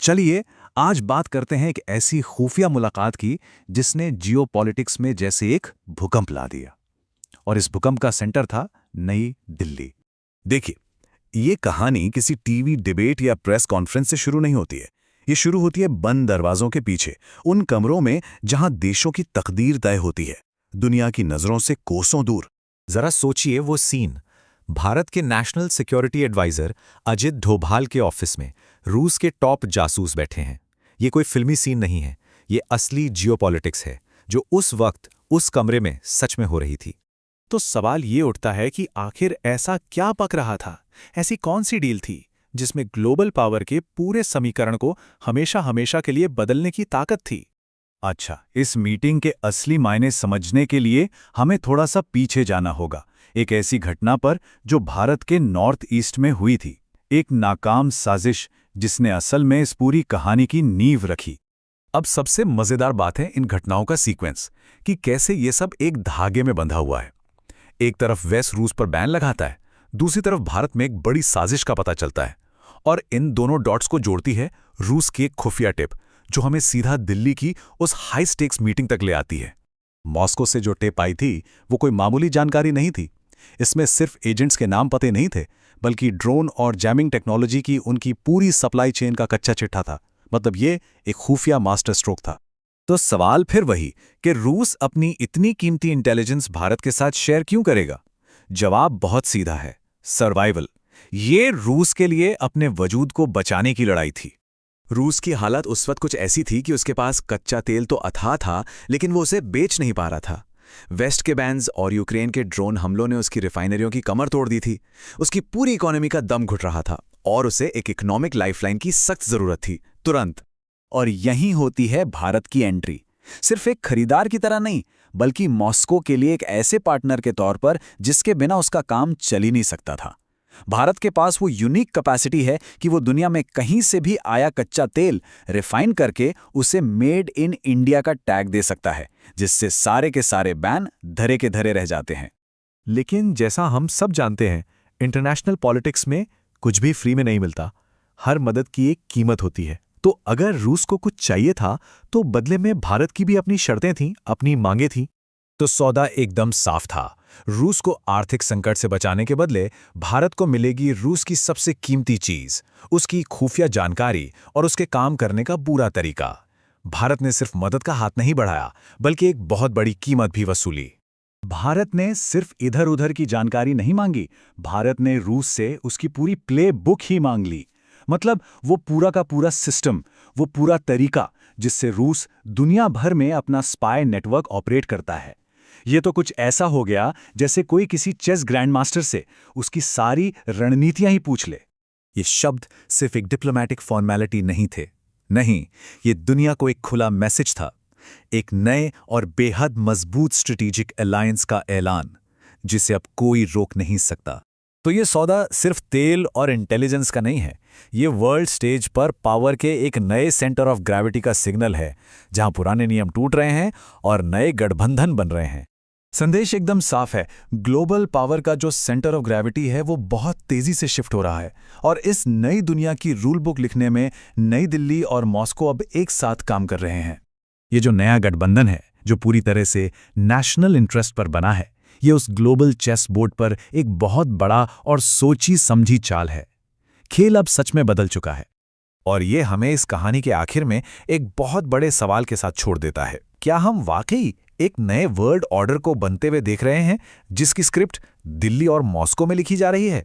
चलिए आज बात करते हैं एक ऐसी खुफिया मुलाकात की जिसने जियोपॉलिटिक्स में जैसे एक भूकंप ला दिया। और इस भूकंप का सेंटर था नई दिल्ली। देखिए, ये कहानी किसी टीवी डिबेट या प्रेस कॉन्फ्रेंस से शुरू नहीं होती है। ये शुरू होती है बंद दरवाजों के पीछे, उन कमरों में जहां देशों की तकदीर तय होती है, दुनिया की नजरों से कोसों दूर। जरा सोचिए वो सीन। भारत के national security adviser Ajit Doval के ऑफिस में रूस के टॉप जासूस बैठे हैं। ये कोई फिल्मी सीन नहीं है, ये असली जियोपॉलिटिक्स है जो उस वक्त उस कमरे में सच में हो रही थी। तो सवाल ये उठता है कि आखिर ऐसा क्या पक रहा था, ऐसी कौन सी डील थी जिसमें ग्लोबल पावर के पूरे समीकरण को हमेशा हमेशा के लिए बदलने की ताकत थी। अच्छा, इस मीटिंग के असली मायने समझने के लिए हमें थोड़ा सा पीछे जाना होगा, एक ऐसी घटना पर जो भारत के नॉर्थ ईस्ट में हुई थी। एक नाकाम साजिश जिसने असल में इस पूरी कहानी की नींव रखी। अब सबसे मजेदार बात है इन घटनाओं का सीक्वेंस, कि कैसे ये सब एक धागे में बंधा हुआ है। एक तरफ वेस्ट रूस पर बैन लगाता है, दूसरी तरफ भारत में एक बड़ी साजिश का पता चलता है, और इन दोनों डॉट्स को जोड़ती है रूस की एक खुफिया टिप जो हमें सीधा दिल्ली की उस हाई स्टेक्स मीटिंग तक ले आती है। मॉस्को से जो टेप आई थी वो कोई मामूली जानकारी नहीं थी। इसमें सिर्फ एजेंट्स के नाम पते नहीं थे, बल्कि ड्रोन और जैमिंग टेक्नोलॉजी की उनकी पूरी सप्लाई चेन का कच्चा चिट्ठा था। मतलब ये एक खुफिया मास्टर स्ट्रोक था। तो सवाल फिर वही कि रूस अपनी इतनी कीमती इंटेलिजेंस भारत के साथ शेयर क्यों करेगा? जवाब बहुत सीधा है, सर्वाइवल। ये रूस के लिए अपने वजूद को बचाने की लड़ाई थी। रूस की हालत उस वक्त कुछ ऐसी थी कि उसके पास कच्चा तेल तो अथाह था, लेकिन वो उसे बेच नहीं पा रहा था। वेस्ट के बैन्स और यूक्रेन के ड्रोन हमलों ने उसकी रिफाइनरियों की कमर तोड़ दी थी। उसकी पूरी इकोनॉमी का दम घुट रहा था और उसे एक इकोनॉमिक लाइफलाइन की सख्त जरूरत थी, तुरंत। और यहीं होती है भारत की एंट्री। सिर्फ एक खरीदार की तरह नहीं, बल्कि मॉस्को के लिए एक ऐसे पार्टनर के तौर पर जिसके बिना उसका काम चल ही नहीं सकता था। भारत के पास वो यूनिक कैपेसिटी है कि वो दुनिया में कहीं से भी आया कच्चा तेल रिफाइन करके उसे मेड इन इंडिया का टैग दे सकता है, जिससे सारे के सारे बैन धरे के धरे रह जाते हैं। लेकिन जैसा हम सब जानते हैं, इंटरनेशनल पॉलिटिक्स में कुछ भी फ्री में नहीं मिलता। हर मदद की एक कीमत होती है। तो अगर रूस को कुछ चाहिए था तो बदले में भारत की भी अपनी शर्तें थीं, अपनी मांगें थीं। तो सौदा एकदम साफ था। रूस को आर्थिक संकट से बचाने के बदले भारत को मिलेगी रूस की सबसे कीमती चीज, उसकी खुफिया जानकारी और उसके काम करने का पूरा तरीका। भारत ने सिर्फ मदद का हाथ नहीं बढ़ाया, बल्कि एक बहुत बड़ी कीमत भी वसूली। भारत ने सिर्फ इधर उधर की जानकारी नहीं मांगी, भारत ने रूस से उसकी पूरी प्ले बुक ही मांग ली। मतलब वो पूरा का पूरा सिस्टम, वो पूरा तरीका जिससे रूस दुनिया भर में अपना स्पाई नेटवर्क ऑपरेट करता है। ये तो कुछ ऐसा हो गया जैसे कोई किसी चेस ग्रैंडमास्टर से उसकी सारी रणनीतियां ही पूछ ले। ये शब्द सिर्फ एक डिप्लोमैटिक फॉर्मेलिटी नहीं थे। नहीं, ये दुनिया को एक खुला मैसेज था, एक नए और बेहद मजबूत स्ट्रेटेजिक अलायंस का ऐलान, जिसे अब कोई रोक नहीं सकता। तो ये सौदा सिर्फ तेल और इंटेलिजेंस का नहीं है, ये वर्ल्ड स्टेज पर पावर के एक नए सेंटर ऑफ ग्रेविटी का सिग्नल है, जहां पुराने नियम टूट रहे हैं और नए गठबंधन बन रहे हैं। संदेश एकदम साफ है, ग्लोबल पावर का जो सेंटर ऑफ ग्रेविटी है वो बहुत तेजी से शिफ्ट हो रहा है, और इस नई दुनिया की रूल बुक लिखने में नई दिल्ली और मॉस्को अब एक साथ काम कर रहे हैं। ये जो नया गठबंधन है, जो पूरी तरह से नेशनल इंटरेस्ट पर बना है, ये उस ग्लोबल चेस बोर्ड पर एक बहुत बड़ा और सोची समझी चाल है। खेल अब सच में बदल चुका है। और ये हमें इस कहानी के आखिर में एक बहुत बड़े सवाल के साथ छोड़ देता है। क्या हम वाकई एक नए वर्ल्ड ऑर्डर को बनते हुए देख रहे हैं, जिसकी स्क्रिप्ट दिल्ली और मॉस्को में लिखी जा रही है?